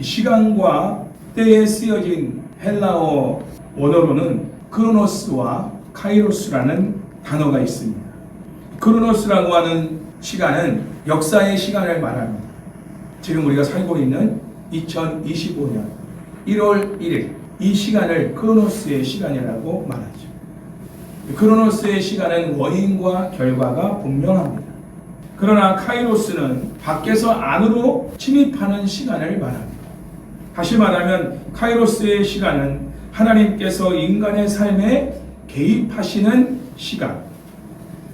시간과 때에 쓰여진 헬라어 원어로는 크로노스와 카이로스라는 단어가 있습니다. 크로노스라고 하는 시간은 역사의 시간을 말합니다. 지금 우리가 살고 있는 2025년 1월 1일 이 시간을 크로노스의 시간이라고 말하죠. 크로노스의 시간은 원인과 결과가 분명합니다. 그러나 카이로스는 밖에서 안으로 침입하는 시간을 말합니다. 다시 말하면 카이로스의 시간은 하나님께서 인간의 삶에 개입하시는 시간,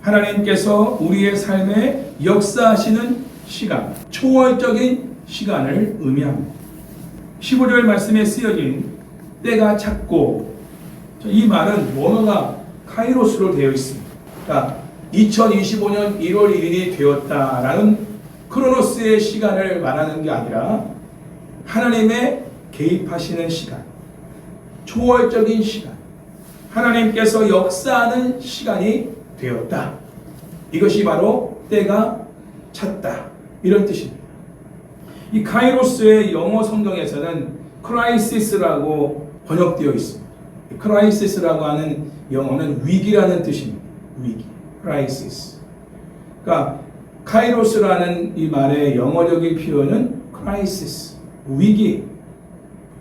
하나님께서 우리의 삶에 역사하시는 시간, 초월적인 시간을 의미합니다. 15절 말씀에 쓰여진 때가 찼고, 이 말은 원어가 카이로스로 되어 있습니다. 그러니까 2025년 1월 1일이 되었다라는 크로노스의 시간을 말하는 게 아니라 하나님의 개입하시는 시간, 초월적인 시간, 하나님께서 역사하는 시간이 되었다. 이것이 바로 때가 찼다. 이런 뜻입니다. 이 카이로스의 영어 성경에서는 크라이시스라고 번역되어 있습니다. 크라이시스라고 하는 영어는 위기라는 뜻입니다. 위기. 크라이시스. 그러니까 카이로스라는 이 말의 영어적인 표현은 크라이시스. 위기.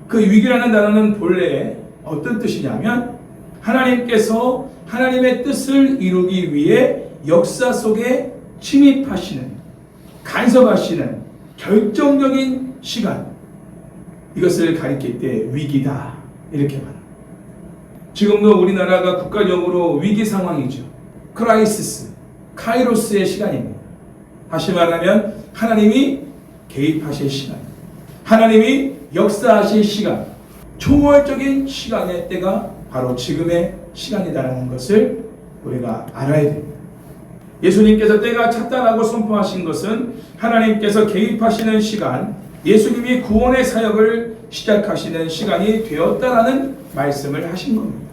그 위기라는 단어는 본래 어떤 뜻이냐면 하나님께서 하나님의 뜻을 이루기 위해 역사 속에 침입하시는, 간섭하시는 결정적인 시간, 이것을 가리킬 때 위기다 이렇게 말합니다. 지금도 우리나라가 국가적으로 위기 상황이죠. 크라이시스, 카이로스의 시간입니다. 다시 말하면 하나님이 개입하실 시간, 하나님이 역사하실 시간, 초월적인 시간의 때가 바로 지금의 시간이라는 것을 우리가 알아야 됩니다. 예수님께서 때가 찼다라고 선포하신 것은 하나님께서 개입하시는 시간, 예수님이 구원의 사역을 시작하시는 시간이 되었다라는 말씀을 하신 겁니다.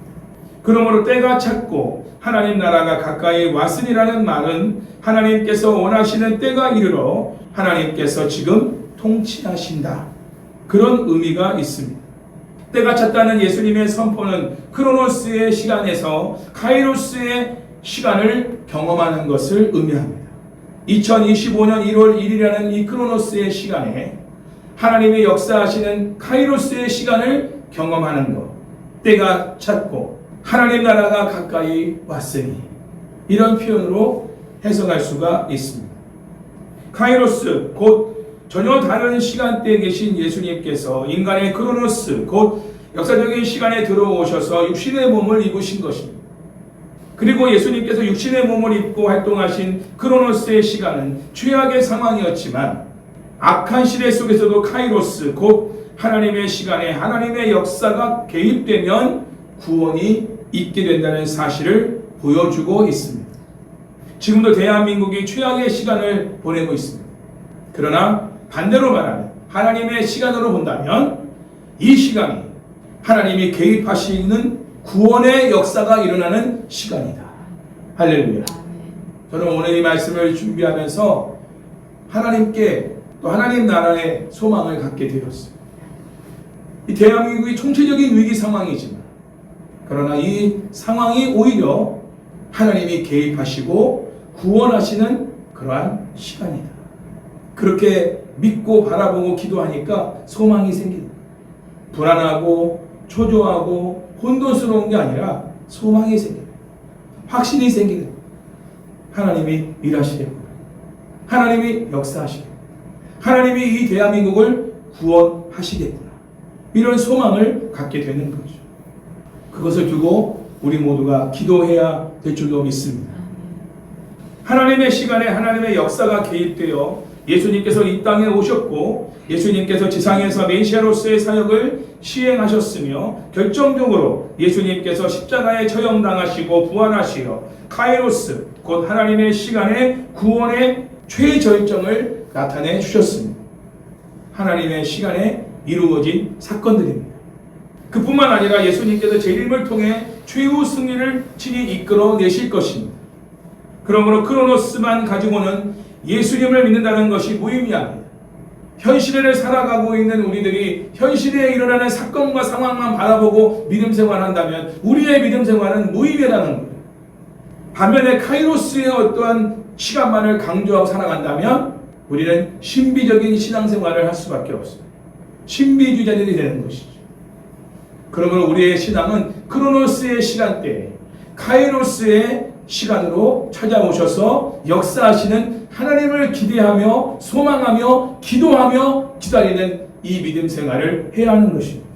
그러므로 때가 찼고 하나님 나라가 가까이 왔으니라는 말은 하나님께서 원하시는 때가 이르러 하나님께서 지금 통치하신다. 그런 의미가 있습니다. 때가 찼다는 예수님의 선포는 크로노스의 시간에서 카이로스의 시간을 경험하는 것을 의미합니다. 2025년 1월 1일이라는 이 크로노스의 시간에 하나님의 역사하시는 카이로스의 시간을 경험하는 것, 때가 찼고 하나님 나라가 가까이 왔으니, 이런 표현으로 해석할 수가 있습니다. 카이로스, 곧 전혀 다른 시간대에 계신 예수님께서 인간의 크로노스, 곧 역사적인 시간에 들어오셔서 육신의 몸을 입으신 것입니다. 그리고 예수님께서 육신의 몸을 입고 활동하신 크로노스의 시간은 최악의 상황이었지만 악한 시대 속에서도 카이로스, 곧 하나님의 시간에 하나님의 역사가 개입되면 구원이 있게 된다는 사실을 보여주고 있습니다. 지금도 대한민국이 최악의 시간을 보내고 있습니다. 그러나 반대로 말하면 하나님의 시간으로 본다면 이 시간이 하나님이 개입하시는 구원의 역사가 일어나는 시간이다. 할렐루야. 저는 오늘 이 말씀을 준비하면서 하나님께 또 하나님 나라의 소망을 갖게 되었어요. 이 대한민국이 총체적인 위기 상황이지만, 그러나 이 상황이 오히려 하나님이 개입하시고 구원하시는 그러한 시간이다. 그렇게 믿고 바라보고 기도하니까 소망이 생깁니다. 불안하고 초조하고 혼돈스러운 게 아니라 소망이 생깁니다. 확신이 생기는, 하나님이 일하시겠구나, 하나님이 역사하시겠구나, 하나님이 이 대한민국을 구원하시겠구나, 이런 소망을 갖게 되는 거죠. 그것을 두고 우리 모두가 기도해야 될 줄로 믿습니다. 하나님의 시간에 하나님의 역사가 개입되어 예수님께서 이 땅에 오셨고 예수님께서 지상에서 메시아로서의 사역을 시행하셨으며 결정적으로 예수님께서 십자가에 처형당하시고 부활하시어 카이로스, 곧 하나님의 시간에 구원의 최절정을 나타내 주셨습니다. 하나님의 시간에 이루어진 사건들입니다. 그뿐만 아니라 예수님께서 재림을 통해 최후 승리를 친히 이끌어내실 것입니다. 그러므로 크로노스만 가지고는 예수님을 믿는다는 것이 무의미합니다. 현실을 살아가고 있는 우리들이 현실에 일어나는 사건과 상황만 바라보고 믿음 생활한다면 우리의 믿음 생활은 무의미하다는 거예요. 반면에 카이로스의 어떠한 시간만을 강조하고 살아간다면 우리는 신비적인 신앙생활을 할 수밖에 없어요. 신비주의자들이 되는 것이죠. 그러므로 우리의 신앙은 크로노스의 시간대, 카이로스의 시간으로 찾아오셔서 역사하시는 하나님을 기대하며 소망하며 기도하며 기다리는 이 믿음 생활을 해야 하는 것입니다.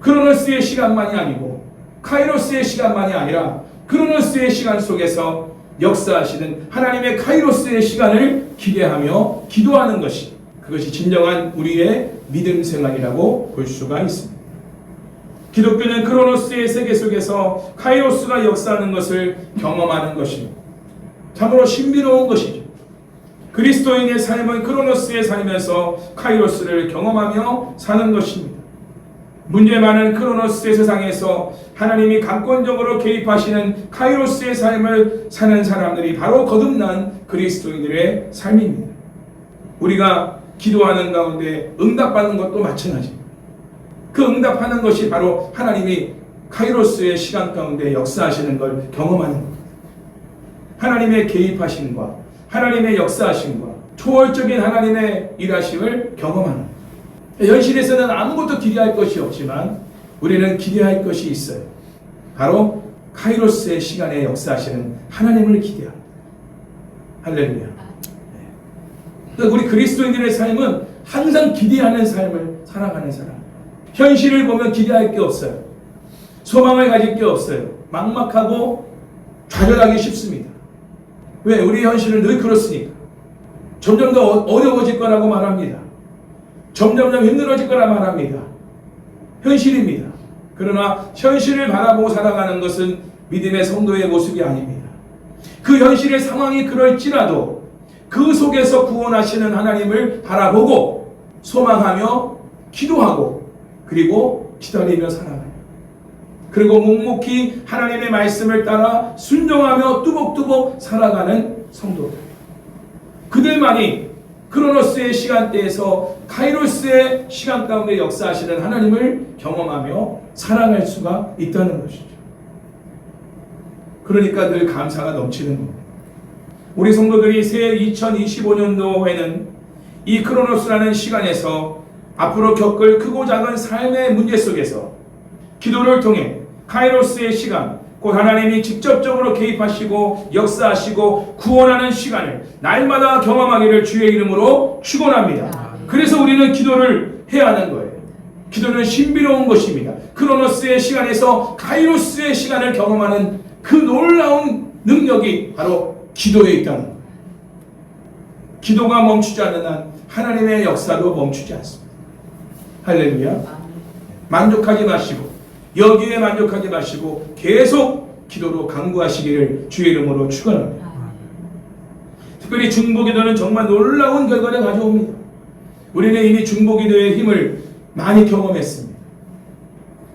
크로노스의 시간만이 아니고 카이로스의 시간만이 아니라 크로노스의 시간 속에서 역사하시는 하나님의 카이로스의 시간을 기대하며 기도하는 것이, 그것이 진정한 우리의 믿음 생활이라고 볼 수가 있습니다. 기독교는 크로노스의 세계 속에서 카이로스가 역사하는 것을 경험하는 것입니다. 참으로 신비로운 것이죠. 그리스도인의 삶은 크로노스에 살면서 카이로스를 경험하며 사는 것입니다. 문제 많은 크로노스의 세상에서 하나님이 강권적으로 개입하시는 카이로스의 삶을 사는 사람들이 바로 거듭난 그리스도인들의 삶입니다. 우리가 기도하는 가운데 응답받는 것도 마찬가지입니다. 그 응답하는 것이 바로 하나님이 카이로스의 시간 가운데 역사하시는 걸 경험하는 겁니다. 하나님의 개입하심과 하나님의 역사하심과 초월적인 하나님의 일하심을 경험하는 겁니다. 현실에서는 아무것도 기대할 것이 없지만 우리는 기대할 것이 있어요. 바로 카이로스의 시간에 역사하시는 하나님을 기대합니다. 할렐루야. 그러니까 우리 그리스도인들의 삶은 항상 기대하는 삶을 살아가는 사람. 현실을 보면 기대할 게 없어요. 소망을 가질 게 없어요. 막막하고 좌절하기 쉽습니다. 왜? 우리 현실은 늘 그렇습니까? 점점 더 어려워질 거라고 말합니다. 점점 힘들어질 거라 말합니다. 현실입니다. 그러나 현실을 바라보고 살아가는 것은 믿음의 성도의 모습이 아닙니다. 그 현실의 상황이 그럴지라도 그 속에서 구원하시는 하나님을 바라보고 소망하며 기도하고 그리고 기다리며 살아가요. 그리고 묵묵히 하나님의 말씀을 따라 순종하며 뚜벅뚜벅 살아가는 성도들. 그들만이 크로노스의 시간대에서 카이로스의 시간 가운데 역사하시는 하나님을 경험하며 살아갈 수가 있다는 것이죠. 그러니까 늘 감사가 넘치는 겁니다. 우리 성도들이 새 2025년도에는 이 크로노스라는 시간에서 앞으로 겪을 크고 작은 삶의 문제 속에서 기도를 통해 카이로스의 시간, 곧 하나님이 직접적으로 개입하시고 역사하시고 구원하는 시간을 날마다 경험하기를 주의 이름으로 축원합니다. 그래서 우리는 기도를 해야 하는 거예요. 기도는 신비로운 것입니다. 크로노스의 시간에서 카이로스의 시간을 경험하는 그 놀라운 능력이 바로 기도에 있다는 거예요. 기도가 멈추지 않는 한 하나님의 역사도 멈추지 않습니다. 할렐루야. 만족하지 마시고 여기에 만족하지 마시고 계속 기도로 강구하시기를 주의 이름으로 축원합니다. 특별히 중보기도는 정말 놀라운 결과를 가져옵니다. 우리는 이미 중보기도의 힘을 많이 경험했습니다.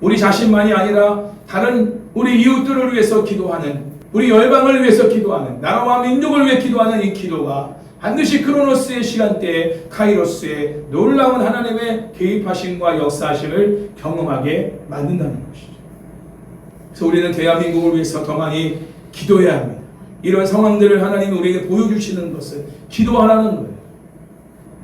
우리 자신만이 아니라 다른 우리 이웃들을 위해서 기도하는, 우리 열방을 위해서 기도하는, 나라와 민족을 위해 기도하는 이 기도가 반드시 크로노스의 시간대에 카이로스의 놀라운 하나님의 개입하심과 역사하심을 경험하게 만든다는 것이죠. 그래서 우리는 대한민국을 위해서 더 많이 기도해야 합니다. 이런 상황들을 하나님이 우리에게 보여주시는 것은 기도하라는 거예요.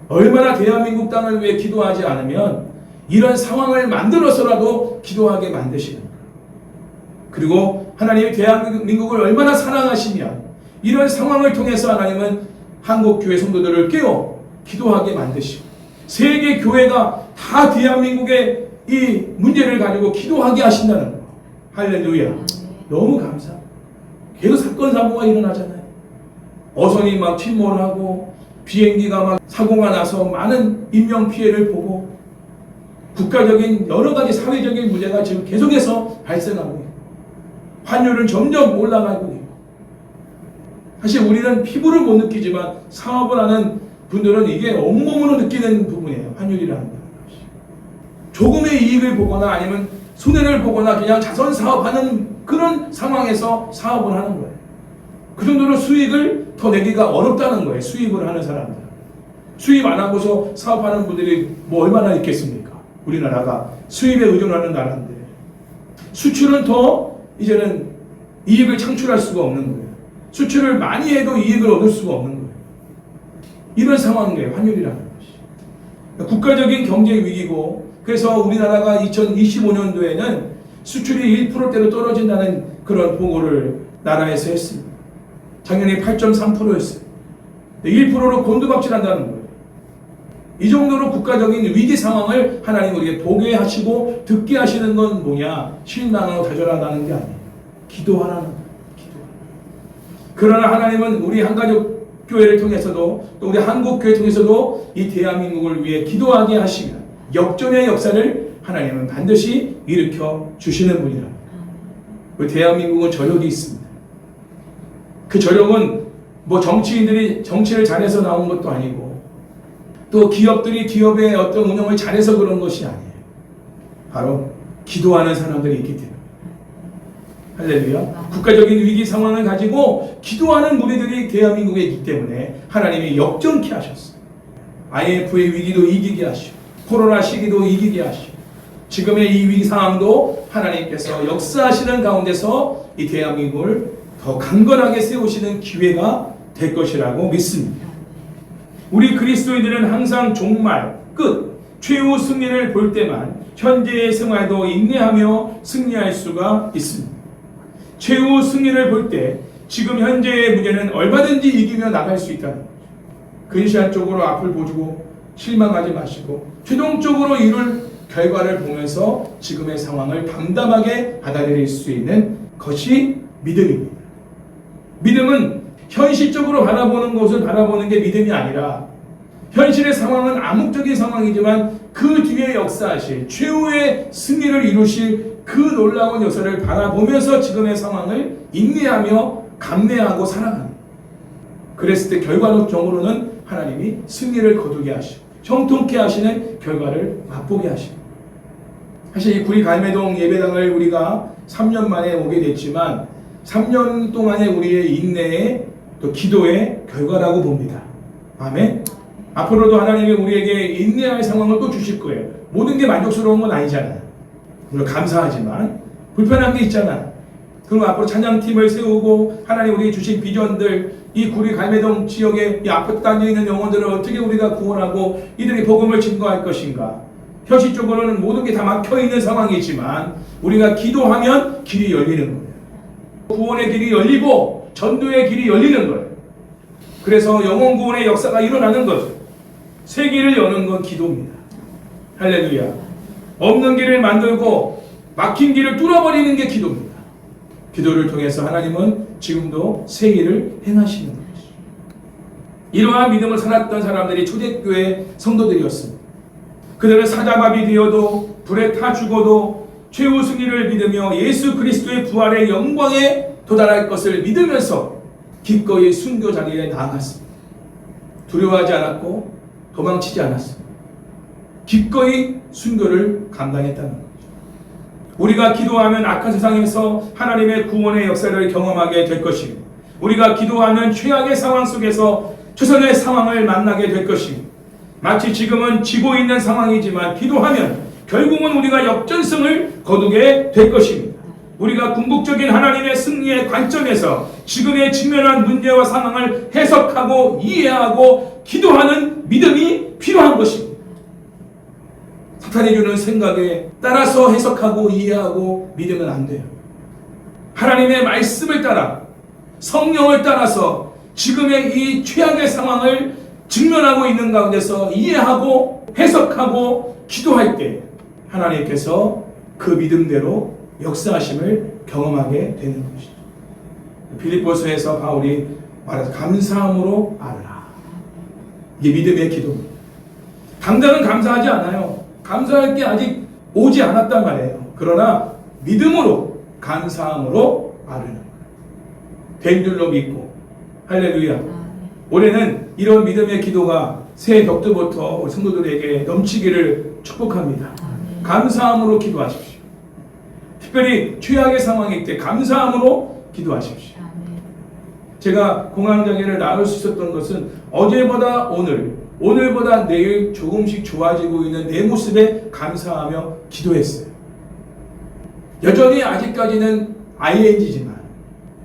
얼마나 대한민국 땅을 위해 기도하지 않으면 이런 상황을 만들어서라도 기도하게 만드시는 거예요. 그리고 하나님이 대한민국을 얼마나 사랑하시면 이런 상황을 통해서 하나님은 한국교회 성도들을 깨워 기도하게 만드시고 세계 교회가 다 대한민국의 이 문제를 가지고 기도하게 하신다는 거예요. 할렐루야. 너무 감사합니다. 계속 사건 사고가 일어나잖아요. 어선이 막 침몰하고 비행기가 막 사고가 나서 많은 인명피해를 보고 국가적인 여러 가지 사회적인 문제가 지금 계속해서 발생하고 있고 환율은 점점 올라가고 있고 사실 우리는 피부를 못 느끼지만 사업을 하는 분들은 이게 온몸으로 느끼는 부분이에요. 환율이라는 것이. 조금의 이익을 보거나 아니면 손해를 보거나 그냥 자선 사업하는 그런 상황에서 사업을 하는 거예요. 그 정도로 수익을 더 내기가 어렵다는 거예요. 수입을 하는 사람들. 수입 안 하고서 사업하는 분들이 뭐 얼마나 있겠습니까? 우리나라가 수입에 의존하는 나라인데 수출은 더 이제는 이익을 창출할 수가 없는 거예요. 수출을 많이 해도 이익을 얻을 수가 없는 거예요. 이런 상황이에요. 환율이라는 것이. 국가적인 경제 위기고, 그래서 우리나라가 2025년도에는 수출이 1%대로 떨어진다는 그런 보고를 나라에서 했습니다. 작년에 8.3%였어요. 1%로 곤두박질한다는 거예요. 이 정도로 국가적인 위기 상황을 하나님 우리에게 보게 하시고 듣게 하시는 건 뭐냐? 실망하고 좌절하다는 게 아니에요. 기도하라는 거예요. 그러나 하나님은 우리 한가족 교회를 통해서도 또 우리 한국교회 통해서도 이 대한민국을 위해 기도하게 하시며 역전의 역사를 하나님은 반드시 일으켜 주시는 분이랍니다. 우리 대한민국은 저력이 있습니다. 그 저력은 뭐 정치인들이 정치를 잘해서 나온 것도 아니고 또 기업들이 기업의 어떤 운영을 잘해서 그런 것이 아니에요. 바로 기도하는 사람들이 있기 때문에. 할렐루야. 국가적인 위기 상황을 가지고 기도하는 무리들이 대한민국에 있기 때문에 하나님이 역전케 하셨어요. IMF의 위기도 이기게 하시고 코로나 시기도 이기게 하시고 지금의 이 위기 상황도 하나님께서 역사하시는 가운데서 이 대한민국을 더 강건하게 세우시는 기회가 될 것이라고 믿습니다. 우리 그리스도인들은 항상 종말, 끝, 최후 승리를 볼 때만 현재의 생활도 인내하며 승리할 수가 있습니다. 최후 승리를 볼 때 지금 현재의 문제는 얼마든지 이기며 나갈 수 있다는 거죠. 근시안적으로 앞을 보고 실망하지 마시고 최종적으로 이룰 결과를 보면서 지금의 상황을 담담하게 받아들일 수 있는 것이 믿음입니다. 믿음은 현실적으로 바라보는 것을 바라보는 게 믿음이 아니라 현실의 상황은 암묵적인 상황이지만 그 뒤에 역사하실 최후의 승리를 이루실 그 놀라운 역사를 바라보면서 지금의 상황을 인내하며 감내하고 살아가는, 그랬을 때 결과적으로는 하나님이 승리를 거두게 하시고 형통케 하시는 결과를 맛보게 하시고, 사실 이 구리 갈매동 예배당을 우리가 3년 만에 오게 됐지만 3년 동안의 우리의 인내의 또 기도의 결과라고 봅니다. 아멘. 앞으로도 하나님이 우리에게 인내할 상황을 또 주실 거예요. 모든 게 만족스러운 건 아니잖아요. 물론 감사하지만 불편한 게 있잖아요. 그럼 앞으로 찬양팀을 세우고 하나님 우리에게 주신 비전들, 이 구리 갈매동 지역에 이 앞에 다녀 있는 영혼들을 어떻게 우리가 구원하고 이들이 복음을 증거할 것인가. 현실적으로는 모든 게 다 막혀있는 상황이지만 우리가 기도하면 길이 열리는 거예요. 구원의 길이 열리고 전도의 길이 열리는 거예요. 그래서 영혼 구원의 역사가 일어나는 거죠. 새 길을 여는 건 기도입니다. 할렐루야. 없는 길을 만들고 막힌 길을 뚫어버리는 게 기도입니다. 기도를 통해서 하나님은 지금도 새 길을 행하시는 거죠. 이러한 믿음을 살았던 사람들이 초대교회 성도들이었습니다. 그들은 사자밥이 되어도 불에 타 죽어도 최후 승리를 믿으며 예수 그리스도의 부활의 영광에 도달할 것을 믿으면서 기꺼이 순교 자리에 나아갔습니다. 두려워하지 않았고 도망치지 않았습니다. 기꺼이 순교를 감당했다는 거죠. 우리가 기도하면 악한 세상에서 하나님의 구원의 역사를 경험하게 될 것이고, 우리가 기도하면 최악의 상황 속에서 최선의 상황을 만나게 될 것이고, 마치 지금은 지고 있는 상황이지만 기도하면 결국은 우리가 역전승을 거두게 될 것입니다. 우리가 궁극적인 하나님의 승리의 관점에서 지금의 직면한 문제와 상황을 해석하고 이해하고 기도하는 믿음이 필요한 것입니다. 사탄이 주는 생각에 따라서 해석하고 이해하고 믿으면 안 돼요. 하나님의 말씀을 따라 성령을 따라서 지금의 이 최악의 상황을 직면하고 있는 가운데서 이해하고 해석하고 기도할 때 하나님께서 그 믿음대로 역사하심을 경험하게 되는 것이죠. 빌립보서에서 바울이 말해서 감사함으로 알라. 이게 믿음의 기도입니다. 당장은 감사하지 않아요. 감사할 게 아직 오지 않았단 말이에요. 그러나 믿음으로 감사함으로 아르는 거예요. 된 줄로 믿고. 할렐루야. 올해는 이런 믿음의 기도가 새해 벽두부터 우리 성도들에게 넘치기를 축복합니다. 감사함으로 기도하십시오. 특별히 최악의 상황일 때 감사함으로 기도하십시오. 제가 공황장애를 나을 수 있었던 것은 어제보다 오늘 오늘보다 내일 조금씩 좋아지고 있는 내 모습에 감사하며 기도했어요. 여전히 아직까지는 ING지만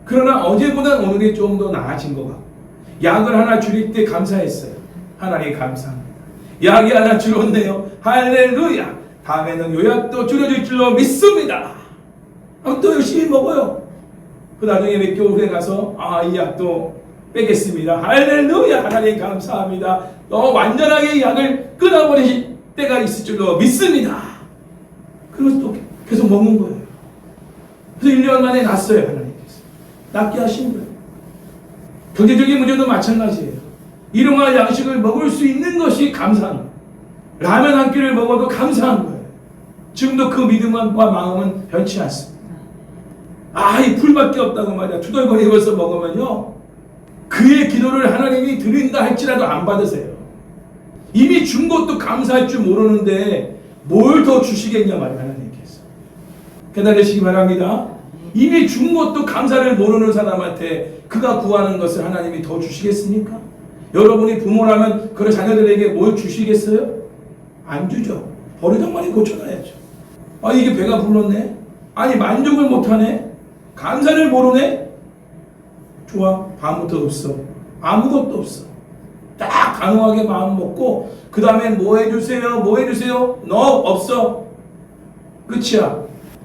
그러나 어제보다 오늘이 좀 더 나아진 것 같고 약을 하나 줄일 때 감사했어요. 하나님 감사합니다. 약이 하나 줄었네요. 할렐루야. 다음에는 요약도 줄여질 줄로 믿습니다. 또 열심히 먹어요. 그 나중에 몇 개월 후에 가서 이 약도 빼겠습니다. 할렐루야. 하나님 감사합니다. 완전하게 약을 끊어버리실 때가 있을 줄로 믿습니다. 그래서 또 계속 먹는 거예요. 그래서 1년 만에 났어요. 하나님께서 낫게 하신 거예요. 경제적인 문제도 마찬가지예요. 일용할 양식을 먹을 수 있는 것이 감사한 거예요. 라면 한 끼를 먹어도 감사한 거예요. 지금도 그 믿음과 마음은 변치 않습니다. 이 풀밖에 없다고 말이야. 투덜거리면서 먹으면요, 그의 기도를 하나님이 드린다 할지라도 안 받으세요. 이미 준 것도 감사할 줄 모르는데 뭘 더 주시겠냐 말이야. 하나님께서 깨달으시기 바랍니다. 이미 준 것도 감사를 모르는 사람한테 그가 구하는 것을 하나님이 더 주시겠습니까? 여러분이 부모라면 그런 자녀들에게 뭘 주시겠어요? 안 주죠. 버리장머리 고쳐놔야죠. 이게 배가 불렀네? 만족을 못하네? 감사를 모르네? 좋아. 다음부터 없어. 아무것도 없어. 딱 단호하게 마음 먹고 그 다음에 뭐 해주세요? 뭐 해주세요? 너 없어. 끝이야.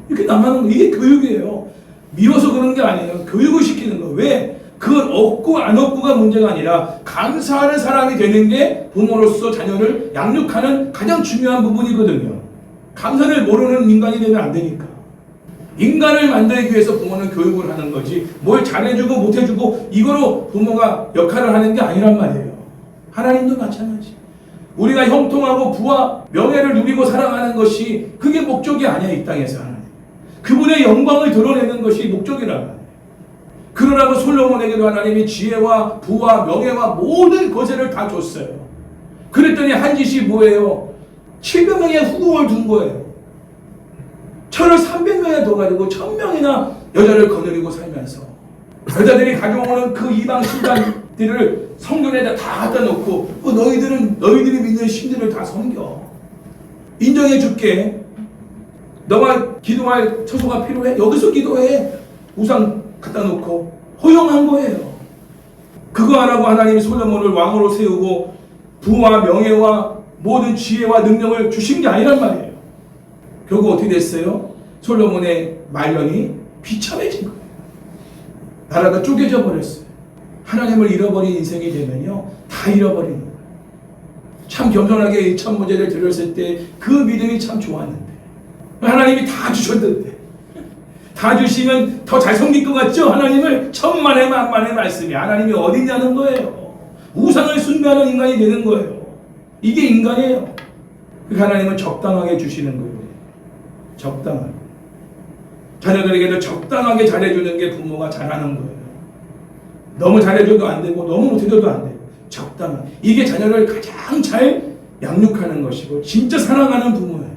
이렇게 나가는 거, 이게 교육이에요. 미워서 그런 게 아니에요. 교육을 시키는 거. 왜? 그걸 얻고 안 얻고가 문제가 아니라 감사하는 사람이 되는 게 부모로서 자녀를 양육하는 가장 중요한 부분이거든요. 감사를 모르는 인간이 되면 안 되니까. 인간을 만들기 위해서 부모는 교육을 하는 거지, 뭘 잘해주고 못해주고 이거로 부모가 역할을 하는 게 아니란 말이에요. 하나님도 마찬가지. 우리가 형통하고 부와 명예를 누리고 살아가는 것이 그게 목적이 아니야. 이 땅에서 하나님 그분의 영광을 드러내는 것이 목적이란 말이에요. 그러라고 솔로몬에게도 하나님이 지혜와 부와 명예와 모든 거세를 다 줬어요. 그랬더니 한 짓이 뭐예요? 700명의 후궁을 둔 거예요. 철을 300명에 더 가지고 1000명이나 여자를 거느리고 살면서 여자들이 가져오는 그 이방 신당들을 성전에다 다 갖다 놓고 너희들이 믿는 신들을 다 섬겨. 인정해 줄게. 너가 기도할 처소가 필요해? 여기서 기도해. 우상 갖다 놓고 허용한 거예요. 그거 하라고 하나님이 솔로몬을 왕으로 세우고 부와 명예와 모든 지혜와 능력을 주신 게 아니란 말이에요. 결국 어떻게 됐어요? 솔로몬의 말년이 비참해진 거예요. 나라가 쪼개져 버렸어요. 하나님을 잃어버린 인생이 되면요, 다 잃어버리는 거예요. 참 겸손하게 첫 문제를 드렸을 때 그 믿음이 참 좋았는데, 하나님이 다 주셨는데, 다 주시면 더 잘 섬길 것 같죠? 하나님을 천만의 만만의 말씀이 하나님이 어딨냐는 거예요. 우상을 숭배하는 인간이 되는 거예요. 이게 인간이에요. 하나님은 적당하게 주시는 거예요. 적당하게. 자녀들에게도 적당하게 잘해주는 게 부모가 잘하는 거예요. 너무 잘해줘도 안 되고 너무 못해줘도 안 되고 적당한. 이게 자녀를 가장 잘 양육하는 것이고 진짜 사랑하는 부모예요.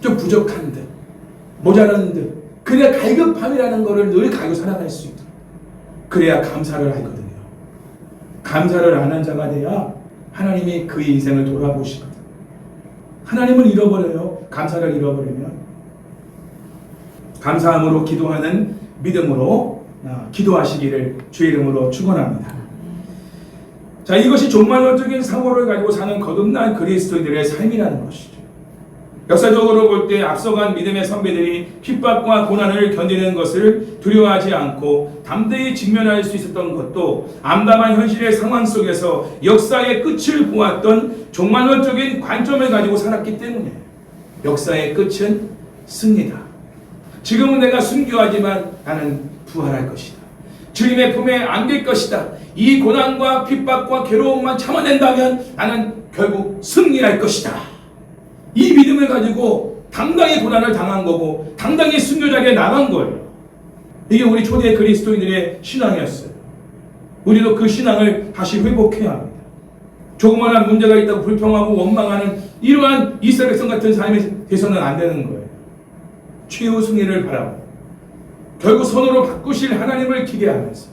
좀 부족한 듯, 모자란 듯, 그래야 갈급함이라는 것을 늘 가지고 살아갈 수 있도록. 그래야 감사를 하거든요. 감사를 안 한 자가 돼야 하나님이 그 인생을 돌아보시거든. 하나님을 잃어버려요. 감사를 잃어버리면. 감사함으로 기도하는 믿음으로 기도하시기를 주의 이름으로 축원합니다. 자, 이것이 종말론적인 사고를 가지고 사는 거듭난 그리스도인들의 삶이라는 것이죠. 역사적으로 볼 때 앞서간 믿음의 선배들이 핍박과 고난을 견디는 것을 두려워하지 않고 담대히 직면할 수 있었던 것도 암담한 현실의 상황 속에서 역사의 끝을 보았던 종말론적인 관점을 가지고 살았기 때문에 역사의 끝은 승리다. 지금은 내가 순교하지만 나는 부활할 것이다. 주님의 품에 안길 것이다. 이 고난과 핍박과 괴로움만 참아낸다면 나는 결국 승리할 것이다. 이 믿음을 가지고 당당히 고난을 당한 거고 당당히 순교자리에 나간 거예요. 이게 우리 초대 그리스도인들의 신앙이었어요. 우리도 그 신앙을 다시 회복해야 합니다. 조그마한 문제가 있다고 불평하고 원망하는 이러한 이스라엘 백성 같은 삶이 돼서는 안 되는 거예요. 최후 승리를 바라고 결국 선으로 바꾸실 하나님을 기대하면서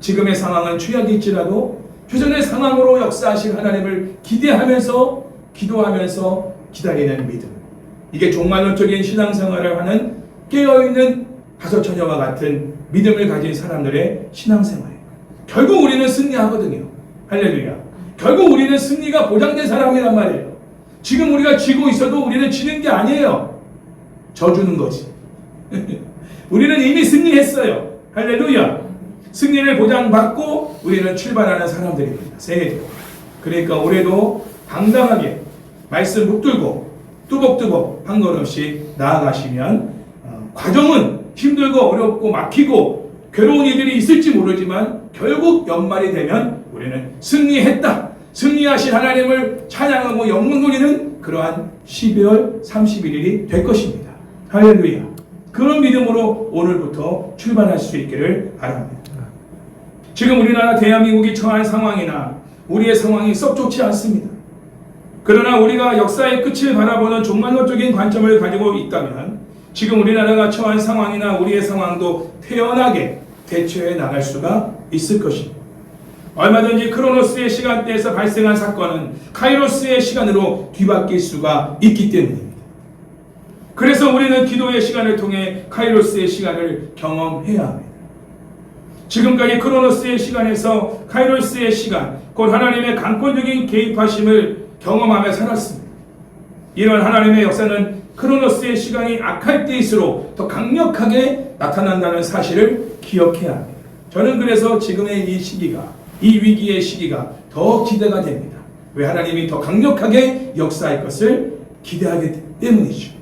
지금의 상황은 최악일지라도 표전의 상황으로 역사하실 하나님을 기대하면서 기도하면서 기다리는 믿음. 이게 종말론적인 신앙생활을 하는 깨어있는 다섯처녀와 같은 믿음을 가진 사람들의 신앙생활이에요. 결국 우리는 승리하거든요. 할렐루야. 결국 우리는 승리가 보장된 사람이란 말이에요. 지금 우리가 지고 있어도 우리는 지는 게 아니에요. 져주는 거지. 우리는 이미 승리했어요. 할렐루야. 승리를 보장받고 우리는 출발하는 사람들입니다. 새해도. 그러니까 올해도 당당하게 말씀 붙들고 뚜벅뚜벅 한 걸음씩 나아가시면 과정은 힘들고 어렵고 막히고 괴로운 일들이 있을지 모르지만 결국 연말이 되면 우리는 승리했다. 승리하신 하나님을 찬양하고 영광 돌리는 그러한 12월 31일이 될 것입니다. 할렐루야. 그런 믿음으로 오늘부터 출발할 수 있기를 바랍니다. 지금 우리나라 대한민국이 처한 상황이나 우리의 상황이 썩 좋지 않습니다. 그러나 우리가 역사의 끝을 바라보는 종말론적인 관점을 가지고 있다면 지금 우리나라가 처한 상황이나 우리의 상황도 태연하게 대처해 나갈 수가 있을 것입니다. 얼마든지 크로노스의 시간대에서 발생한 사건은 카이로스의 시간으로 뒤바뀔 수가 있기 때문입니다. 그래서 우리는 기도의 시간을 통해 카이로스의 시간을 경험해야 합니다. 지금까지 크로노스의 시간에서 카이로스의 시간, 곧 하나님의 강권적인 개입하심을 경험하며 살았습니다. 이런 하나님의 역사는 크로노스의 시간이 악할 때일수록 더 강력하게 나타난다는 사실을 기억해야 합니다. 저는 그래서 지금의 이 시기가, 이 위기의 시기가 더 기대가 됩니다. 왜? 하나님이 더 강력하게 역사할 것을 기대하기 때문이죠.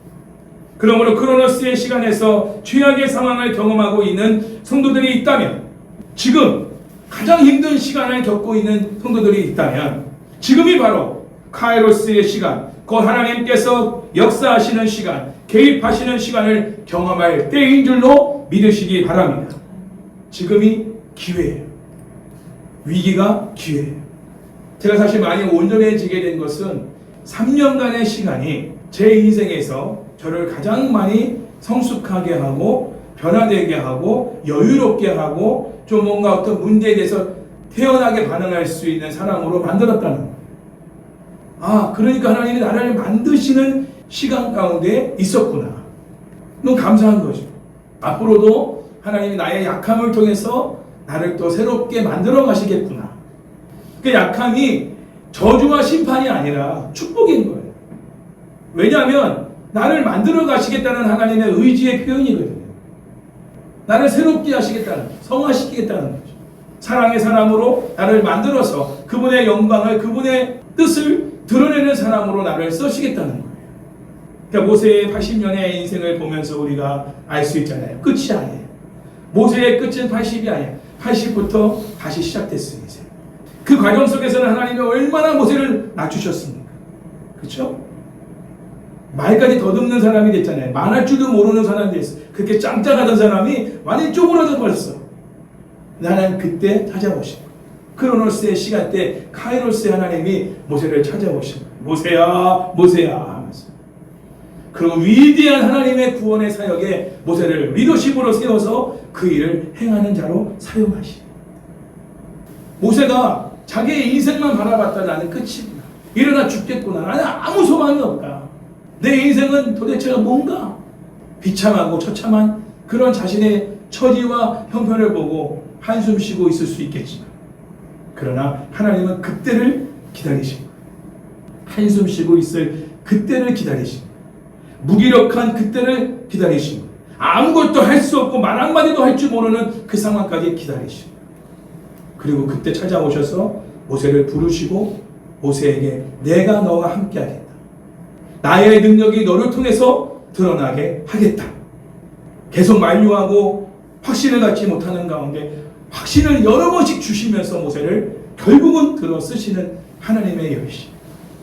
그러므로 크로노스의 시간에서 최악의 상황을 경험하고 있는 성도들이 있다면, 지금 가장 힘든 시간을 겪고 있는 성도들이 있다면 지금이 바로 카이로스의 시간, 곧 하나님께서 역사하시는 시간, 개입하시는 시간을 경험할 때인 줄로 믿으시기 바랍니다. 지금이 기회예요. 위기가 기회예요. 제가 사실 많이 온전해지게 된 것은 3년간의 시간이 제 인생에서 저를 가장 많이 성숙하게 하고 변화되게 하고 여유롭게 하고 좀 뭔가 어떤 문제에 대해서 태연하게 반응할 수 있는 사람으로 만들었다는 거예요. 아, 그러니까 하나님이 나를 만드시는 시간 가운데 있었구나. 너무 감사한 거죠. 앞으로도 하나님이 나의 약함을 통해서 나를 또 새롭게 만들어 가시겠구나. 그 약함이 저주와 심판이 아니라 축복인 거예요. 왜냐하면 나를 만들어 가시겠다는 하나님의 의지의 표현이거든요. 나를 새롭게 하시겠다는, 성화시키겠다는 거죠. 사랑의 사람으로 나를 만들어서 그분의 영광을, 그분의 뜻을 드러내는 사람으로 나를 쓰시겠다는 거예요. 그러니까 모세의 80년의 인생을 보면서 우리가 알 수 있잖아요. 끝이 아니에요. 모세의 끝은 80이 아니에요. 80부터 다시 시작됐어요. 이제. 그 과정 속에서는 하나님이 얼마나 모세를 낮추셨습니까? 그렇죠? 말까지 더듬는 사람이 됐잖아요. 말할 줄도 모르는 사람이 됐어요. 그렇게 짱짱하던 사람이 완전히 쪼그라져 버렸어. 나는 그때 찾아오신 거예요. 크로노스의 시간대 카이로스의 하나님이 모세를 찾아오신 거예요. 모세야, 모세야 하면서. 그리고 위대한 하나님의 구원의 사역에 모세를 리더십으로 세워서 그 일을 행하는 자로 사용하시고, 모세가 자기의 인생만 바라봤다. 나는 끝이구나. 일어나 죽겠구나. 나는 아무 소망이 없다. 내 인생은 도대체 뭔가? 비참하고 처참한 그런 자신의 처지와 형편을 보고 한숨 쉬고 있을 수 있겠지만, 그러나 하나님은 그때를 기다리시고, 한숨 쉬고 있을 그때를 기다리시고, 무기력한 그때를 기다리시고, 아무것도 할 수 없고 말 한마디도 할 줄 모르는 그 상황까지 기다리시고, 그리고 그때 찾아오셔서 모세를 부르시고 모세에게 내가 너와 함께 하겠다. 나의 능력이 너를 통해서 드러나게 하겠다. 계속 만류하고 확신을 갖지 못하는 가운데 확신을 여러 번씩 주시면서 모세를 결국은 들어 쓰시는 하나님의 열심.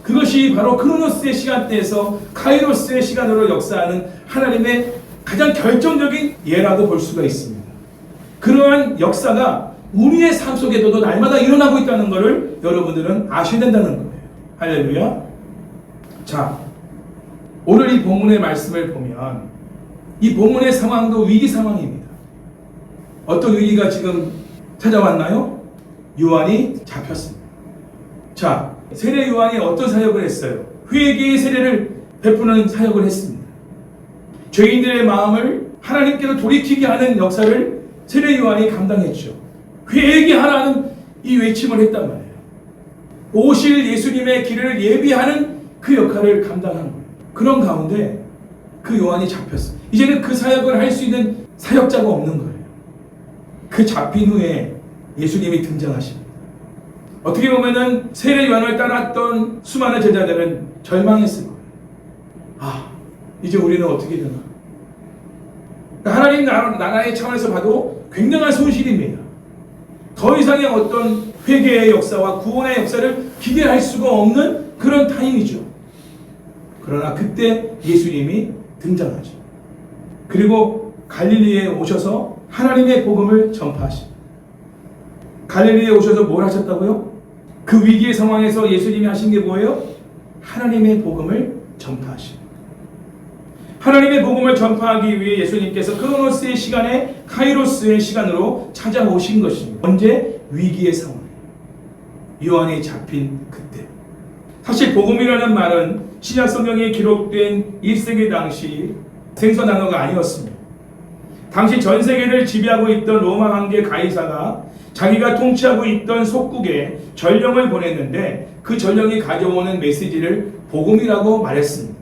그것이 바로 크로노스의 시간대에서 카이로스의 시간으로 역사하는 하나님의 가장 결정적인 예라고 볼 수가 있습니다. 그러한 역사가 우리의 삶 속에도 날마다 일어나고 있다는 것을 여러분들은 아셔야 된다는 거예요. 할렐루야. 자, 오늘 이 본문의 말씀을 보면 이 본문의 상황도 위기 상황입니다. 어떤 위기가 지금 찾아왔나요? 요한이 잡혔습니다. 자, 세례 요한이 어떤 사역을 했어요? 회개의 세례를 베푸는 사역을 했습니다. 죄인들의 마음을 하나님께로 돌이키게 하는 역사를 세례 요한이 감당했죠. 회개하라는 이 외침을 했단 말이에요. 오실 예수님의 길을 예비하는 그 역할을 감당한 거예요. 그런 가운데 그 요한이 잡혔어요. 이제는 그 사역을 할 수 있는 사역자가 없는 거예요. 그 잡힌 후에 예수님이 등장하십니다. 어떻게 보면은 세례 요한을 따랐던 수많은 제자들은 절망했을 거예요. 아, 이제 우리는 어떻게 되나? 하나님 나라의 차원에서 봐도 굉장한 손실입니다. 더 이상의 어떤 회개의 역사와 구원의 역사를 기대할 수가 없는 그런 타임이죠. 그러나 그때 예수님이 등장하죠. 그리고 갈릴리에 오셔서 하나님의 복음을 전파하십니다. 갈릴리에 오셔서 뭘 하셨다고요? 그 위기의 상황에서 예수님이 하신 게 뭐예요? 하나님의 복음을 전파하십니다. 하나님의 복음을 전파하기 위해 예수님께서 크로노스의 시간에 카이로스의 시간으로 찾아오신 것입니다. 언제? 위기의 상황. 요한이 잡힌 그때. 사실 복음이라는 말은 신약 성경에 기록된 1세기 당시 생소 단어가 아니었습니다. 당시 전 세계를 지배하고 있던 로마 황제 가이사가 자기가 통치하고 있던 속국에 전령을 보냈는데 그 전령이 가져오는 메시지를 복음이라고 말했습니다.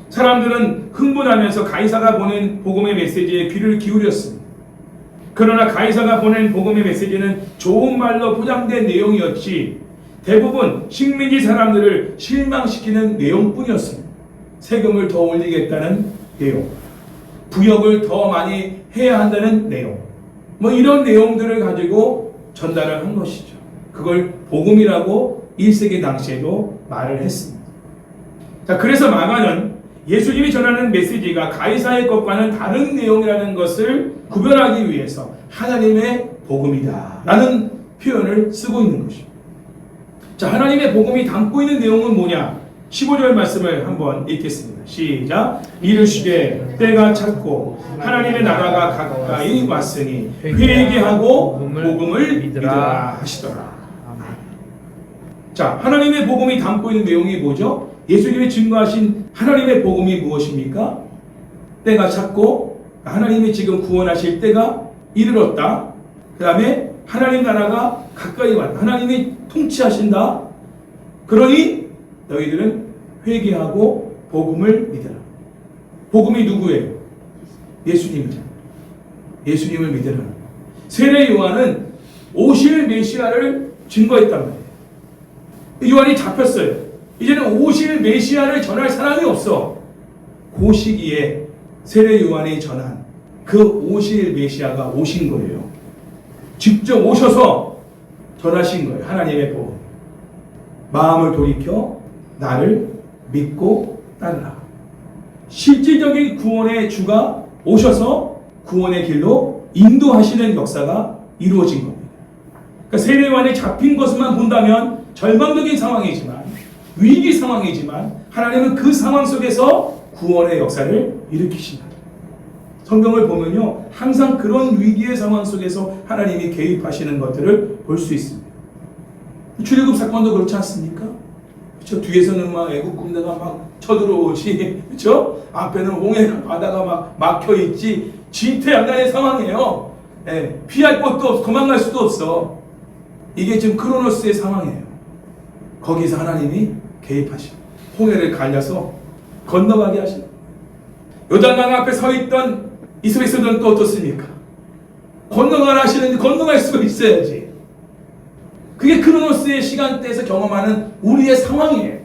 사람들은 흥분하면서 가이사가 보낸 복음의 메시지에 귀를 기울였습니다. 그러나 가이사가 보낸 복음의 메시지는 좋은 말로 포장된 내용이었지 대부분 식민지 사람들을 실망시키는 내용뿐이었습니다. 세금을 더 올리겠다는 내용, 부역을 더 많이 해야 한다는 내용, 뭐 이런 내용들을 가지고 전달을 한 것이죠. 그걸 복음이라고 1세기 당시에도 말을 했습니다. 자, 그래서 마가는 예수님이 전하는 메시지가 가이사의 것과는 다른 내용이라는 것을 구별하기 위해서 하나님의 복음이다 라는 표현을 쓰고 있는 것입니다. 자, 하나님의 복음이 담고 있는 내용은 뭐냐? 15절 말씀을 한번 읽겠습니다. 시작. 이르시되 때가 찼고 하나님의 나라가 가까이 왔으니 회개하고 복음을 믿으라 하시더라. 자, 하나님의 복음이 담고 있는 내용이 뭐죠? 예수님이 증거하신 하나님의 복음이 무엇입니까? 때가 찼고 하나님이 지금 구원하실 때가 이르렀다. 그 다음에 하나님 나라가 가까이 왔다. 하나님이 통치하신다. 그러니 너희들은 회개하고 복음을 믿어라. 복음이 누구예요? 예수님이잖아요. 예수님을 믿으라. 세례 요한은 오실 메시아를 증거했단 말이에요. 요한이 잡혔어요. 이제는 오실 메시아를 전할 사람이 없어. 그 시기에 세례 요한이 전한 그 오실 메시아가 오신 거예요. 직접 오셔서 전하신 거예요. 하나님의 복음. 마음을 돌이켜 나를 믿고 따르라. 실질적인 구원의 주가 오셔서 구원의 길로 인도하시는 역사가 이루어진 겁니다. 그러니까 세례 요한이 잡힌 것만 본다면 절망적인 상황이지만 위기 상황이지만 하나님은 그 상황 속에서 구원의 역사를 일으키신다. 성경을 보면요, 항상 그런 위기의 상황 속에서 하나님이 개입하시는 것들을 볼 수 있습니다. 출애굽 사건도 그렇지 않습니까? 그렇죠? 뒤에서는 막 애국 군대가 막 쳐들어오지, 그렇죠? 앞에는 홍해 바다가 막 막혀 있지, 진퇴양난의 상황이에요. 네, 피할 곳도 없어, 도망갈 수도 없어. 이게 지금 크로노스의 상황이에요. 거기서 하나님이 개입하시고 홍해를 갈려서 건너가게 하시고 요단강 앞에 서 있던 이스라엘 백성들은 또 어떻습니까? 건너가라 하시는데 건너갈 수가 있어야지. 그게 크로노스의 시간대에서 경험하는 우리의 상황이에요.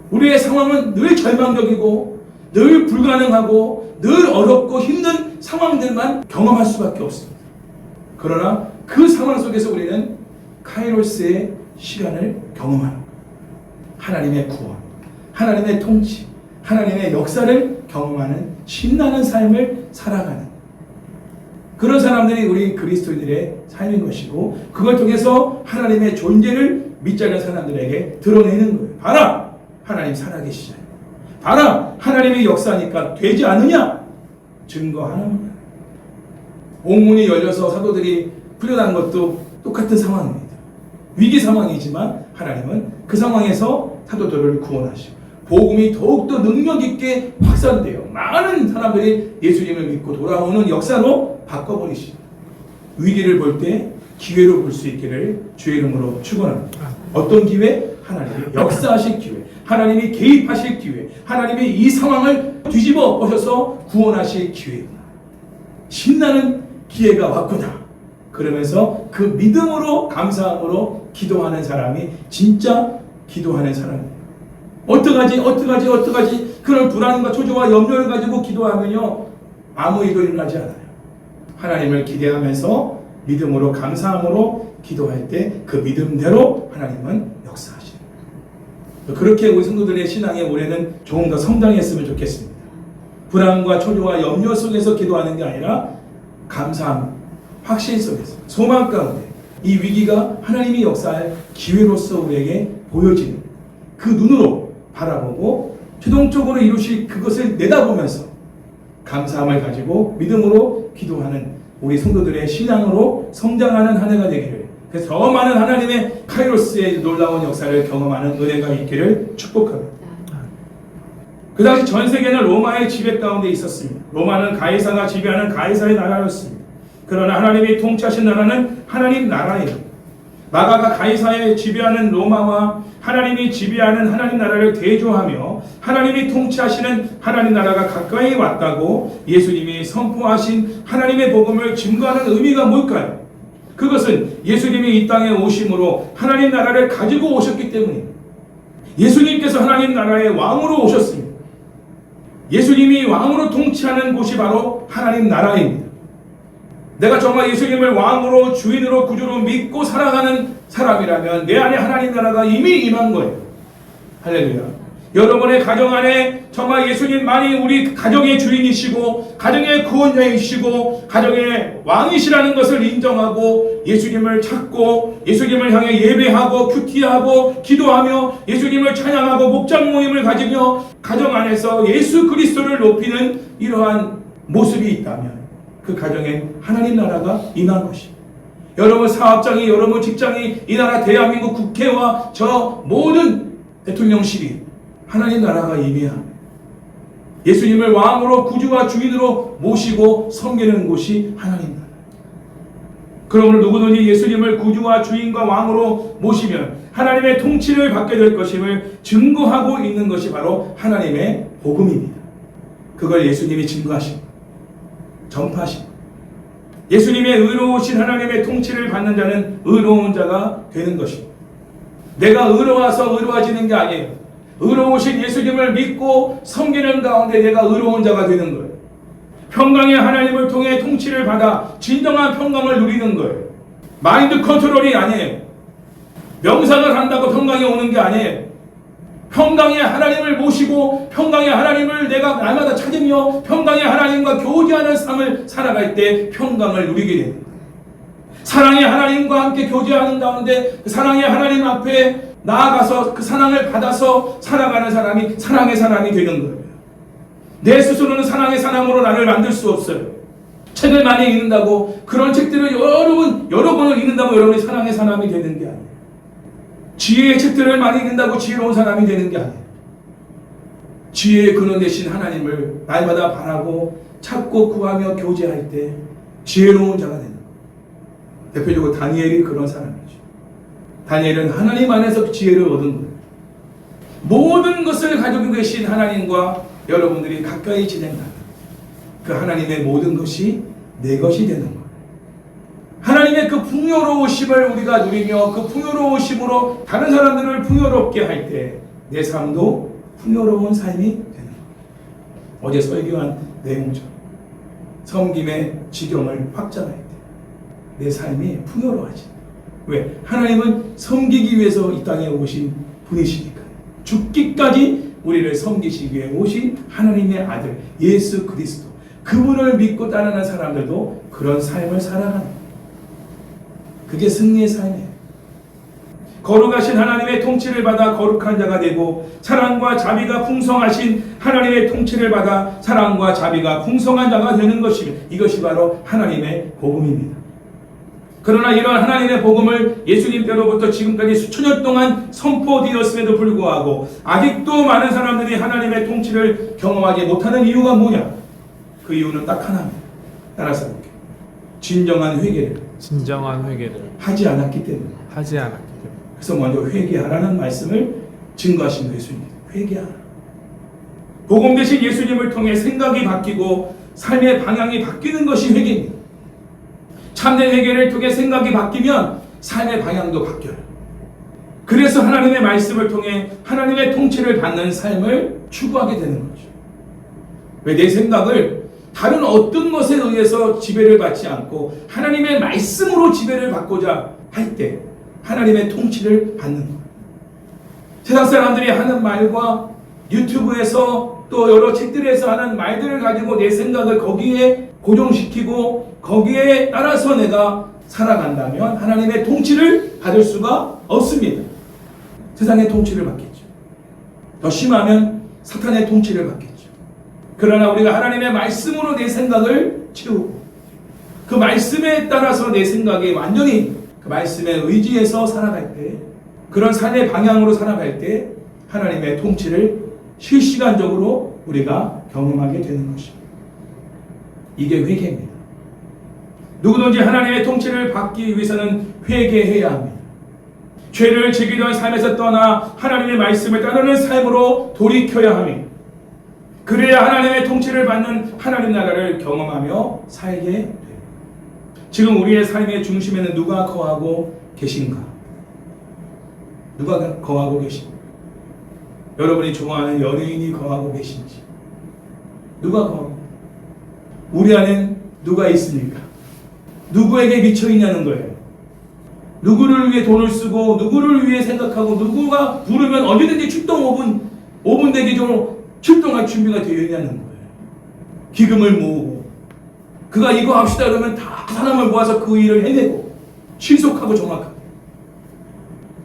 우리의 상황은 늘 절망적이고 늘 불가능하고 늘 어렵고 힘든 상황들만 경험할 수밖에 없습니다. 그러나 그 상황 속에서 우리는 카이로스의 시간을 경험하는 거예요. 하나님의 구원, 하나님의 통치, 하나님의 역사를 경험하는 신나는 삶을 살아가는 그런 사람들이 우리 그리스도인들의 삶인 것이고, 그걸 통해서 하나님의 존재를 믿지 않는 사람들에게 드러내는 거예요. 봐라! 하나님 살아계시잖아요. 봐라! 하나님의 역사니까 되지 않느냐? 증거하는 거예요. 옥문이 열려서 사도들이 풀려난 것도 똑같은 상황입니다. 위기 상황이지만 하나님은 그 상황에서 사도들을 구원하시고 복음이 더욱더 능력 있게 확산되어 많은 사람들이 예수님을 믿고 돌아오는 역사로 바꿔버리시고 위기를 볼 때 기회로 볼 수 있기를 주의 이름으로 축원합니다. 어떤 기회? 하나님이 역사하실 기회, 하나님이 개입하실 기회, 하나님이 이 상황을 뒤집어 보셔서 구원하실 기회구나. 신나는 기회가 왔구나. 그러면서 그 믿음으로 감사함으로 기도하는 사람이 진짜 기도하는 사람이에요. 어떡하지? 그런 불안과 초조와 염려를 가지고 기도하면요 아무 일도 일어나지 않아요. 하나님을 기대하면서 믿음으로 감사함으로 기도할 때 그 믿음대로 하나님은 역사하시는 거예요. 그렇게 우리 성도들의 신앙의 올해는 조금 더 성장했으면 좋겠습니다. 불안과 초조와 염려 속에서 기도하는 게 아니라 감사함, 확신 속에서 소망 가운데 이 위기가 하나님이 역사할 기회로서 우리에게 보여지는 그 눈으로 바라보고 최종적으로 이루실 그것을 내다보면서 감사함을 가지고 믿음으로 기도하는 우리 성도들의 신앙으로 성장하는 한 해가 되기를, 그래서 더 많은 하나님의 카이로스의 놀라운 역사를 경험하는 은혜가 있기를 축복합니다. 그 당시 전 세계는 로마의 지배 가운데 있었습니다. 로마는 가이사가 지배하는 가이사의 나라였습니다. 그러나 하나님이 통치하신 나라는 하나님 나라예요. 마가가 가이사에 지배하는 로마와 하나님이 지배하는 하나님 나라를 대조하며 하나님이 통치하시는 하나님 나라가 가까이 왔다고 예수님이 선포하신 하나님의 복음을 증거하는 의미가 뭘까요? 그것은 예수님이 이 땅에 오심으로 하나님 나라를 가지고 오셨기 때문입니다. 예수님께서 하나님 나라의 왕으로 오셨습니다. 예수님이 왕으로 통치하는 곳이 바로 하나님 나라입니다. 내가 정말 예수님을 왕으로 주인으로 구주로 믿고 살아가는 사람이라면 내 안에 하나님 나라가 이미 임한 거예요. 할렐루야. 여러분의 가정 안에 정말 예수님만이 우리 가정의 주인이시고 가정의 구원자이시고 가정의 왕이시라는 것을 인정하고 예수님을 찾고 예수님을 향해 예배하고 큐티하고 기도하며 예수님을 찬양하고 목장 모임을 가지며 가정 안에서 예수 그리스도를 높이는 이러한 모습이 있다면 그 가정에 하나님 나라가 임한 것입니다. 여러분 사업장이, 여러분 직장이, 이 나라 대한민국 국회와 저 모든 대통령실이 하나님 나라가 임해야 예수님을 왕으로 구주와 주인으로 모시고 섬기는 곳이 하나님 나라. 그러므로 누구든지 예수님을 구주와 주인과 왕으로 모시면 하나님의 통치를 받게 될 것임을 증거하고 있는 것이 바로 하나님의 복음입니다. 그걸 예수님이 증거하신 전파하신 예수님의 의로우신 하나님의 통치를 받는 자는 의로운 자가 되는 것입니다. 내가 의로워서 의로워지는 게 아니에요. 의로우신 예수님을 믿고 섬기는 가운데 내가 의로운 자가 되는 거예요. 평강의 하나님을 통해 통치를 받아 진정한 평강을 누리는 거예요. 마인드 컨트롤이 아니에요. 명상을 한다고 평강이 오는 게 아니에요. 평강의 하나님을 모시고 평강의 하나님을 내가 날마다 찾으며 평강의 하나님과 교제하는 삶을 살아갈 때 평강을 누리게 됩니다. 사랑의 하나님과 함께 교제하는 가운데 사랑의 하나님 앞에 나아가서 그 사랑을 받아서 살아가는 사람이 사랑의 사람이 되는 거예요. 내 스스로는 사랑의 사람으로 나를 만들 수 없어요. 책을 많이 읽는다고 그런 책들을 여러 권을 읽는다고 여러분이 사랑의 사람이 되는 게 아니에요. 지혜의 책들을 많이 읽는다고 지혜로운 사람이 되는 게 아니에요. 지혜의 근원 되신 하나님을 날마다 바라고 찾고 구하며 교제할 때 지혜로운 자가 되는 거예요. 대표적으로 다니엘이 그런 사람이죠. 다니엘은 하나님 안에서 지혜를 얻은 거예요. 모든 것을 가지고 계신 하나님과 여러분들이 가까이 지낸다면 그 하나님의 모든 것이 내 것이 되는 거예요. 하나님의 그 풍요로우심을 우리가 누리며 그 풍요로우심으로 다른 사람들을 풍요롭게 할 때 내 삶도 풍요로운 삶이 되는 거예요. 어제 설교한 내용처럼 섬김의 지경을 확장할 때 내 삶이 풍요로워지. 왜? 하나님은 섬기기 위해서 이 땅에 오신 분이시니까요. 죽기까지 우리를 섬기시기 위해 오신 하나님의 아들 예수 그리스도, 그분을 믿고 따르는 사람들도 그런 삶을 살아가는 거예요. 그게 승리의 삶이에요. 거룩하신 하나님의 통치를 받아 거룩한 자가 되고 사랑과 자비가 풍성하신 하나님의 통치를 받아 사랑과 자비가 풍성한 자가 되는 것입니다. 이것이 바로 하나님의 복음입니다. 그러나 이러한 하나님의 복음을 예수님 때로부터 지금까지 수천 년 동안 선포되었음에도 불구하고 아직도 많은 사람들이 하나님의 통치를 경험하지 못하는 이유가 뭐냐? 그 이유는 딱 하나입니다. 따라서 볼게요. 진정한 회개를 하지 않았기 때문에. 그래서 먼저 회개하라는 말씀을 증거하신 거예요. 예수님. 회개하라. 복음 대신 예수님을 통해 생각이 바뀌고 삶의 방향이 바뀌는 것이 회개입니다. 참된 회개를 통해 생각이 바뀌면 삶의 방향도 바뀌어요. 그래서 하나님의 말씀을 통해 하나님의 통치를 받는 삶을 추구하게 되는 거죠. 왜 내 생각을 다른 어떤 것에 의해서 지배를 받지 않고 하나님의 말씀으로 지배를 받고자 할 때 하나님의 통치를 받는 거예요. 세상 사람들이 하는 말과 유튜브에서 또 여러 책들에서 하는 말들을 가지고 내 생각을 거기에 고정시키고 거기에 따라서 내가 살아간다면 하나님의 통치를 받을 수가 없습니다. 세상의 통치를 받겠죠. 더 심하면 사탄의 통치를 받겠죠. 그러나 우리가 하나님의 말씀으로 내 생각을 채우고 그 말씀에 따라서 내 생각이 완전히 그 말씀의 의지에서 살아갈 때, 그런 삶의 방향으로 살아갈 때 하나님의 통치를 실시간적으로 우리가 경험하게 되는 것입니다. 이게 회개입니다. 누구든지 하나님의 통치를 받기 위해서는 회개해야 합니다. 죄를 즐기던 삶에서 떠나 하나님의 말씀을 따르는 삶으로 돌이켜야 합니다. 그래야 하나님의 통치를 받는 하나님 나라를 경험하며 살게 됩니다. 지금 우리의 삶의 중심에는 누가 거하고 계신가? 누가 거하고 계신가? 여러분이 좋아하는 연예인이 거하고 계신지, 누가 거하고, 우리 안엔 누가 있습니까? 누구에게 미쳐 있냐는 거예요. 누구를 위해 돈을 쓰고 누구를 위해 생각하고 누구가 부르면 언제든지 출동 5분 대기적으로 출동할 준비가 되어 있냐는 거예요. 기금을 모으고 그가 이거 합시다 그러면 다 사람을 모아서 그 일을 해내고 신속하고 정확하게.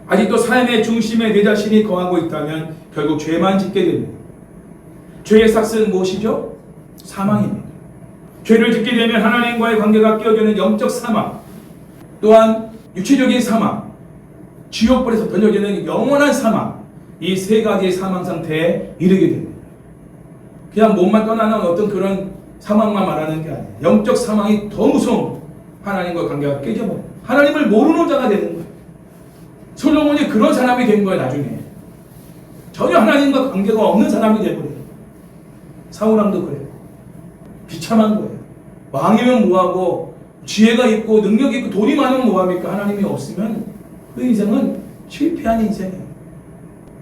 아직도 삶의 중심에 내 자신이 거하고 있다면 결국 죄만 짓게 됩니다. 죄의 삭은 무엇이죠? 사망입니다. 죄를 짓게 되면 하나님과의 관계가 깨어지는 영적 사망, 또한 육체적인 사망, 지옥불에서 던져지는 영원한 사망, 이 세 가지의 사망 상태에 이르게 됩니다. 그냥 몸만 떠나는 어떤 그런 사망만 말하는 게 아니에요. 영적 사망이 더 무서운, 하나님과의 관계가 깨져버려요. 하나님을 모르는 자가 되는 거예요. 솔로몬이 그런 사람이 된 거예요. 나중에 전혀 하나님과 관계가 없는 사람이 되어버려요. 사울왕도 그래요. 비참한 거예요. 왕이면 뭐하고 지혜가 있고 능력이 있고 돈이 많으면 뭐합니까? 하나님이 없으면 그 인생은 실패한 인생이에요.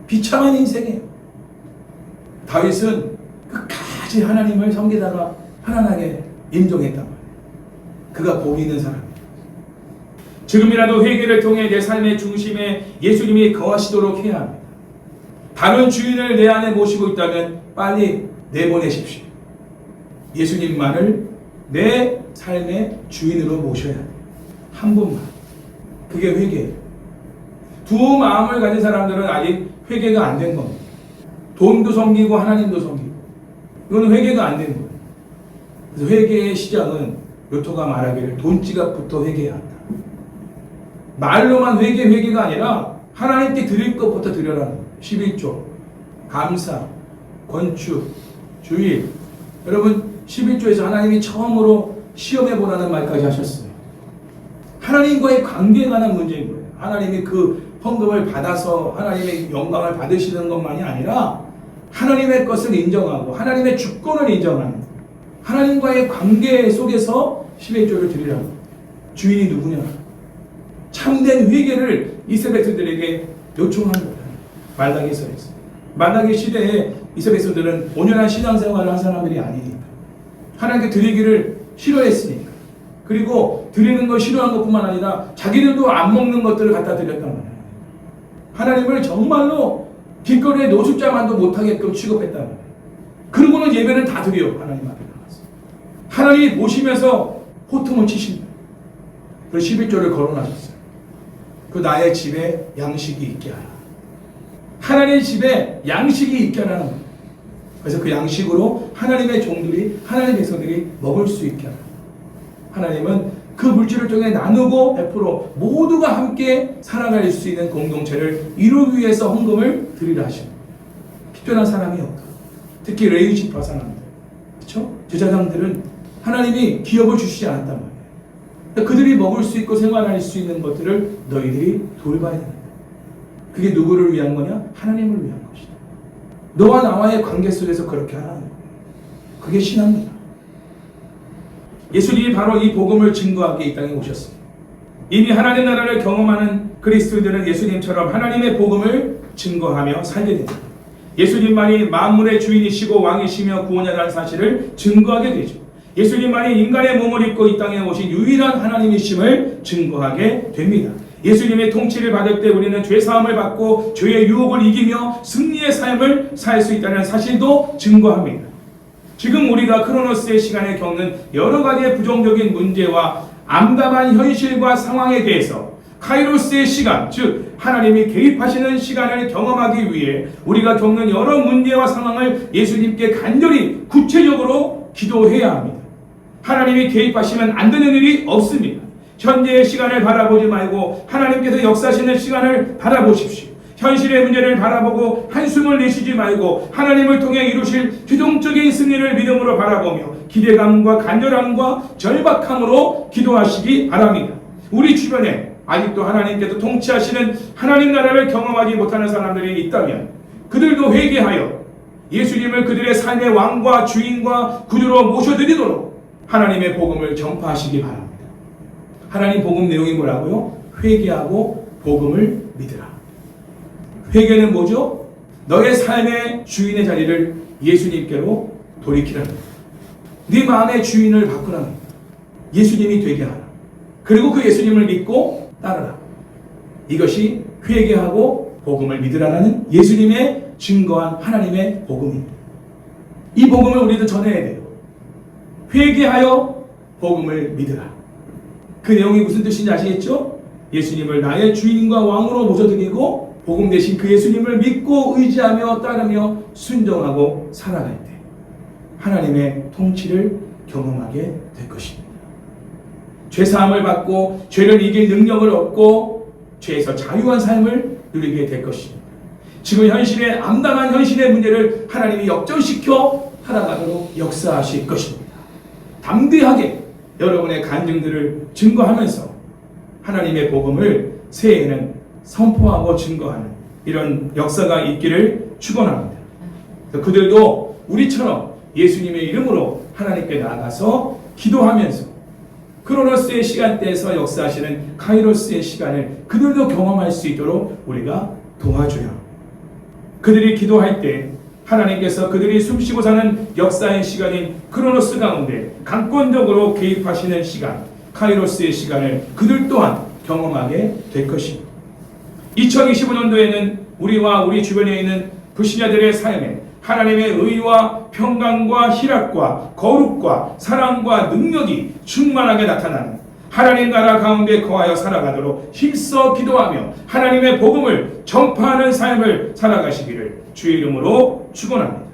비참한 인생이에요. 다윗은 끝까지 하나님을 섬기다가 편안하게 임종했단 말이에요. 그가 복이 있는 사람이에요. 지금이라도 회개를 통해 내 삶의 중심에 예수님이 거하시도록 해야 합니다. 다른 주인을 내 안에 모시고 있다면 빨리 내보내십시오. 예수님만을 내 삶의 주인으로 모셔야 돼요. 한 분만. 그게 회개예요. 두 마음을 가진 사람들은 아직 회개가 안 된 겁니다. 돈도 섬기고 하나님도 섬기고. 이건 회개가 안 된 거예요. 그래서 회개의 시작은 료토가 말하기를 돈지갑부터 회개해야 한다. 말로만 회개가 아니라 하나님께 드릴 것부터 드려라는 거예요. 11조, 감사, 건축, 주일. 여러분 11조에서 하나님이 처음으로 시험해보라는 말까지 하셨어요. 하나님과의 관계에 관한 문제인 거예요. 하나님이 그 헌금을 받아서 하나님의 영광을 받으시는 것만이 아니라 하나님의 것을 인정하고 하나님의 주권을 인정하는 하나님과의 관계 속에서 11조를 드리라는 거예요. 주인이 누구냐? 참된 회개를 이스라엘 백성들에게 요청한 거예요. 말라기서에서. 말라기 시대에 이스라엘 백성들은 온전한 신앙생활을 한 사람들이 아니니까. 하나님께 드리기를 싫어했으니까. 그리고 드리는 걸 싫어한 것뿐만 아니라 자기들도 안 먹는 것들을 갖다 드렸단 말이에요. 하나님을 정말로 길거리에 노숙자만도 못하게끔 취급했단 말이에요. 그러고는 예배는 다 드려. 하나님 앞에 나가서. 하나님이 보시면서 호통을 치신다. 그래서 11조를 거론하셨어요. 그 나의 집에 양식이 있게 하라. 하나님의 집에 양식이 있게 하라는 거예요. 그래서 그 양식으로 하나님의 종들이, 하나님의 백성들이 먹을 수 있게 하라. 하나님은 그 그 물질을 통해 나누고 베풀어 모두가 함께 살아갈 수 있는 공동체를 이루기 위해서 헌금을 드리라 하십니다. 필요한 사람이 없다. 특히 레위 지파 사람들, 그렇죠? 제사장들은 하나님이 기업을 주시지 않았단 말이에요. 그들이 먹을 수 있고 생활할 수 있는 것들을 너희들이 돌봐야 된다. 그게 누구를 위한 거냐? 하나님을 위한 것이다. 너와 나와의 관계 속에서 그렇게 하라는 거예요. 그게 신앙입니다. 예수님이 바로 이 복음을 증거하기 이 땅에 오셨습니다. 이미 하나님 나라를 경험하는 그리스도인들은 예수님처럼 하나님의 복음을 증거하며 살게 됩니다. 예수님만이 만물의 주인이시고 왕이시며 구원자라는 사실을 증거하게 되죠. 예수님만이 인간의 몸을 입고 이 땅에 오신 유일한 하나님이심을 증거하게 됩니다. 예수님의 통치를 받을 때 우리는 죄사함을 받고 죄의 유혹을 이기며 승리의 삶을 살 수 있다는 사실도 증거합니다. 지금 우리가 크로노스의 시간에 겪는 여러 가지의 부정적인 문제와 암담한 현실과 상황에 대해서 카이로스의 시간, 즉 하나님이 개입하시는 시간을 경험하기 위해 우리가 겪는 여러 문제와 상황을 예수님께 간절히 구체적으로 기도해야 합니다. 하나님이 개입하시면 안 되는 일이 없습니다. 현재의 시간을 바라보지 말고 하나님께서 역사하시는 시간을 바라보십시오. 현실의 문제를 바라보고 한숨을 내쉬지 말고 하나님을 통해 이루실 최종적인 승리를 믿음으로 바라보며 기대감과 간절함과 절박함으로 기도하시기 바랍니다. 우리 주변에 아직도 하나님께서 통치하시는 하나님 나라를 경험하지 못하는 사람들이 있다면 그들도 회개하여 예수님을 그들의 삶의 왕과 주인과 구주로 모셔드리도록 하나님의 복음을 전파하시기 바랍니다. 하나님 복음 내용이 뭐라고요? 회개하고 복음을 믿으라. 회개는 뭐죠? 너의 삶의 주인의 자리를 예수님께로 돌이키라는 거예요. 네 마음의 주인을 바꾸라는 거예요. 예수님이 되게 하라. 그리고 그 예수님을 믿고 따르라. 이것이 회개하고 복음을 믿으라는 예수님의 증거한 하나님의 복음입니다. 이 복음을 우리도 전해야 돼요. 회개하여 복음을 믿으라. 그 내용이 무슨 뜻인지 아시겠죠? 예수님을 나의 주인과 왕으로 모셔드리고 복음 대신 그 예수님을 믿고 의지하며 따르며 순종하고 살아갈 때 하나님의 통치를 경험하게 될 것입니다. 죄사함을 받고 죄를 이길 능력을 얻고 죄에서 자유한 삶을 누리게 될 것입니다. 지금 현실의 암담한 현실의 문제를 하나님이 역전시켜 살아가도록 역사하실 것입니다. 담대하게 여러분의 간증들을 증거하면서 하나님의 복음을 새해에는 선포하고 증거하는 이런 역사가 있기를 축원합니다. 그들도 우리처럼 예수님의 이름으로 하나님께 나아가서 기도하면서 크로노스의 시간대에서 역사하시는 카이로스의 시간을 그들도 경험할 수 있도록 우리가 도와줘야 합니다. 그들이 기도할 때 하나님께서 그들이 숨쉬고 사는 역사의 시간인 크로노스 가운데 강권적으로 개입하시는 시간, 카이로스의 시간을 그들 또한 경험하게 될 것입니다. 2025년도에는 우리와 우리 주변에 있는 불신자들의 삶에 하나님의 의와 평강과 희락과 거룩과 사랑과 능력이 충만하게 나타나는 하나님 나라 가운데 거하여 살아가도록 힘써 기도하며 하나님의 복음을 전파하는 삶을 살아가시기를 주의 이름으로 축원합니다.